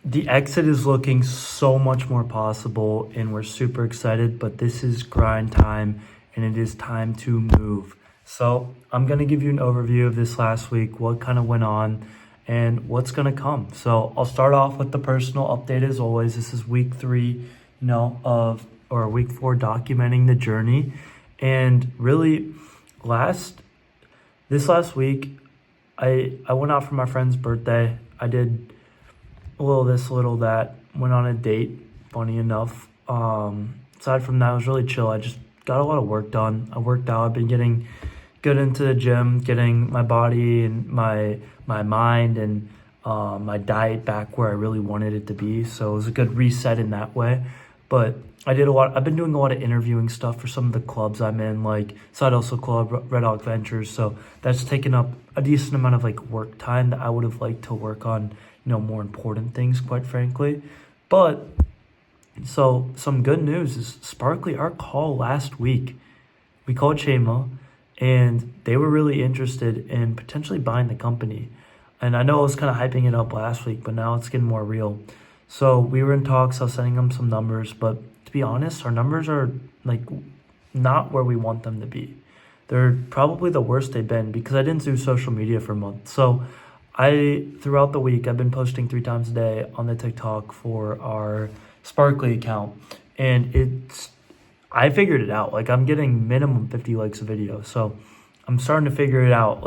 The exit is looking so much more possible, and we're super excited, but this is grind time, and it is time to move. So, I'm going to give you an overview of this last week, what kind of went on, and what's going to come. So, I'll start off with the personal update as always. This is week 3, or week 4, documenting the journey. And really, this last week, I went out for my friend's birthday. I did a little this, a little that. Went on a date, funny enough. Aside from that, it was really chill. I just got a lot of work done. I worked out. I've been getting good into the gym, getting my body and my mind and my diet back where I really wanted it to be. So it was a good reset in that way. But I've been doing a lot of interviewing stuff for some of the clubs I'm in, like Side Hustle Club, Red Hawk Ventures. So that's taken up a decent amount of work time that I would have liked to work on, more important things, quite frankly. But so some good news is Sparkly, our call last week, we called Shema and they were really interested in potentially buying the company. And I know I was kind of hyping it up last week, but now it's getting more real. So we were in talks. I was sending them some numbers, but to be honest, our numbers are not where we want them to be. They're probably the worst they've been because I didn't do social media for a month. So throughout the week, I've been posting 3 times a day on the TikTok for our Sparkly account. And I figured it out. I'm getting minimum 50 likes a video. So I'm starting to figure it out,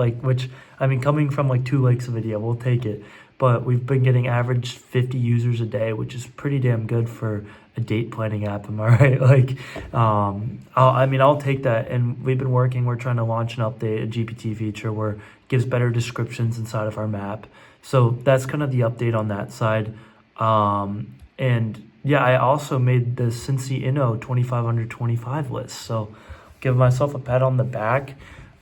coming from 2 likes a video, we'll take it. But we've been getting average 50 users a day, which is pretty damn good for a date planning app. Am I right? I'll take that. And we're trying to launch an update, a GPT feature where it gives better descriptions inside of our map. So that's kind of the update on that side. I also made the Cincy Inno 2525 list. So give myself a pat on the back.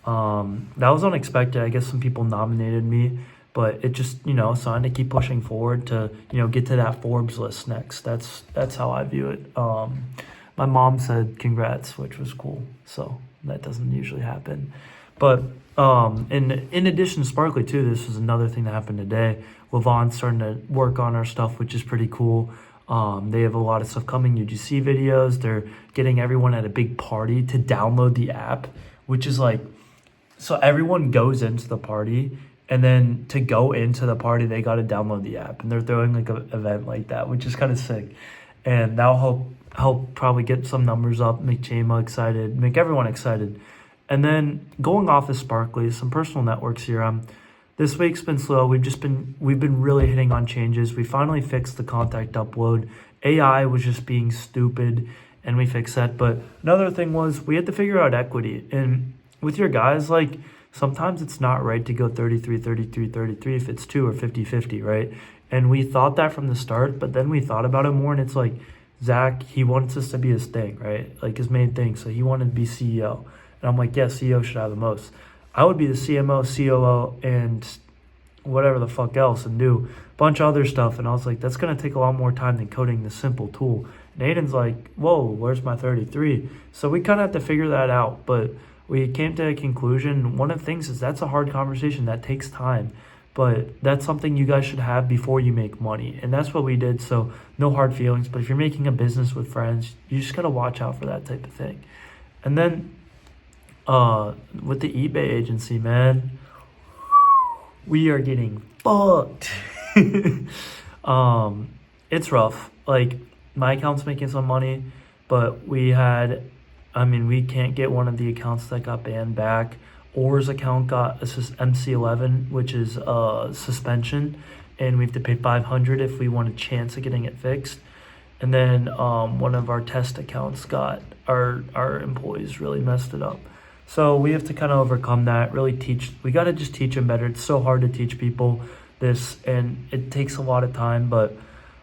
That was unexpected. I guess some people nominated me. But it just, sign to keep pushing forward to, get to that Forbes list next. That's how I view it. My mom said congrats, which was cool. So that doesn't usually happen. But in addition to Sparkly too, this was another thing that happened today. Levon's starting to work on our stuff, which is pretty cool. They have a lot of stuff coming, UGC videos. They're getting everyone at a big party to download the app, which is so everyone goes into the party. And then to go into the party, they got to download the app. And they're throwing an event like that, which is kind of sick. And that'll help probably get some numbers up, make Chema excited, make everyone excited. And then going off of Sparkly, some personal networks here. This week's been slow. We've been really hitting on changes. We finally fixed the contact upload. AI was just being stupid, and we fixed that. But another thing was we had to figure out equity. And with your guys, sometimes it's not right to go 33, 33, 33 if it's 2 or 50, 50, right? And we thought that from the start, but then we thought about it more and it's Zach, he wants us to be his thing, right? His main thing. So he wanted to be CEO. And I'm yeah, CEO should have the most. I would be the CMO, COO, and whatever the fuck else and do a bunch of other stuff. And I was that's going to take a lot more time than coding this simple tool. And Aiden's whoa, where's my 33? So we kind of have to figure that out. But we came to a conclusion. One of the things is that's a hard conversation that takes time, but that's something you guys should have before you make money. And that's what we did. So no hard feelings, but if you're making a business with friends, you just got to watch out for that type of thing. And then with the eBay agency, man, we are getting fucked. It's rough. My account's making some money, but we can't get one of the accounts that got banned back. Or's account got MC11, which is a suspension, and we have to pay $500 if we want a chance of getting it fixed. And then one of our test accounts got our employees really messed it up. So we have to kind of overcome that, we got to just teach them better. It's so hard to teach people this, and it takes a lot of time, but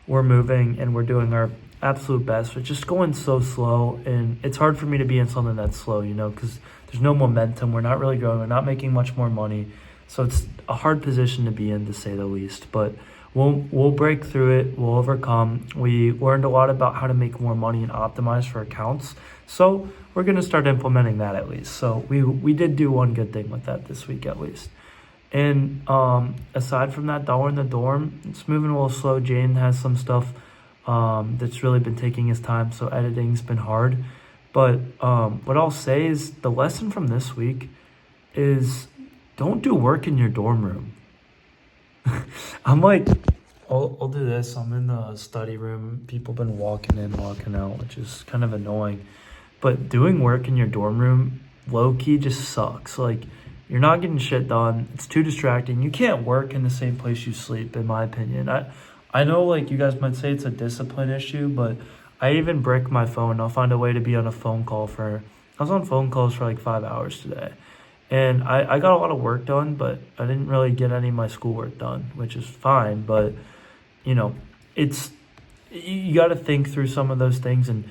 we're moving and we're doing our absolute best. It's just going so slow, and it's hard for me to be in something that's slow, because there's no momentum. We're not really growing. We're not making much more money. So it's a hard position to be in, to say the least. But we'll break through it. We'll overcome. We learned a lot about how to make more money and optimize for accounts. So we're going to start implementing that at least. So we did do one good thing with that this week at least. And aside from that, dollar in the dorm, it's moving a little slow. Jane has some stuff that's really been taking his time, so editing's been hard. But what I'll say is the lesson from this week is don't do work in your dorm room. I'm like, I'll do this. I'm in the study room. People been walking in, walking out, which is kind of annoying. But doing work in your dorm room, low key, just sucks. Like, you're not getting shit done. It's too distracting. You can't work in the same place you sleep, in my opinion. I know, like, you guys might say it's a discipline issue, but I even brick my phone. I'll find a way to be on a phone call for. I was on phone calls for like 5 hours today. And I got a lot of work done, but I didn't really get any of my schoolwork done, which is fine. But, you know, it's you got to think through some of those things. And,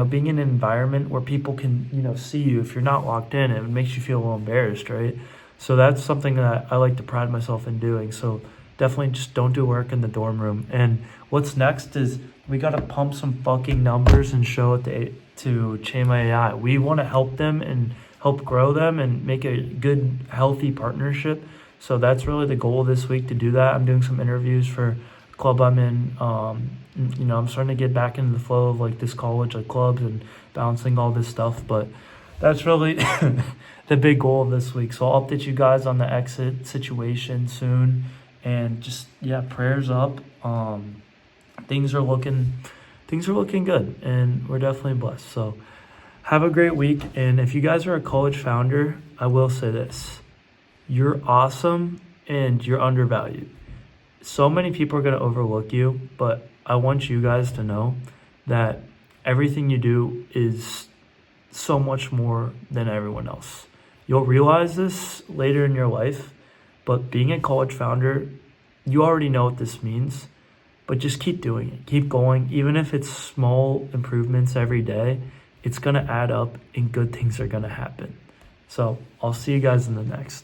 being in an environment where people can, see you, if you're not locked in, it makes you feel a little embarrassed, right? So that's something that I like to pride myself in doing. So definitely just don't do work in the dorm room. And what's next is we got to pump some fucking numbers and show it to Chama AI. We want to help them and help grow them and make a good, healthy partnership. So that's really the goal this week, to do that. I'm doing some interviews for club I'm in. I'm starting to get back into the flow of like this college, like clubs and balancing all this stuff. But that's really the big goal of this week. So I'll update you guys on the exit situation soon. And just, yeah, prayers up. Things are looking good, and we're definitely blessed. So have a great week. And if you guys are a college founder, I will say this: you're awesome and you're undervalued. So many people are going to overlook you, but I want you guys to know that everything you do is so much more than everyone else. You'll realize this later in your life, but being a college founder, you already know what this means, but just keep doing it. Keep going. Even if it's small improvements every day, it's going to add up and good things are going to happen. So I'll see you guys in the next.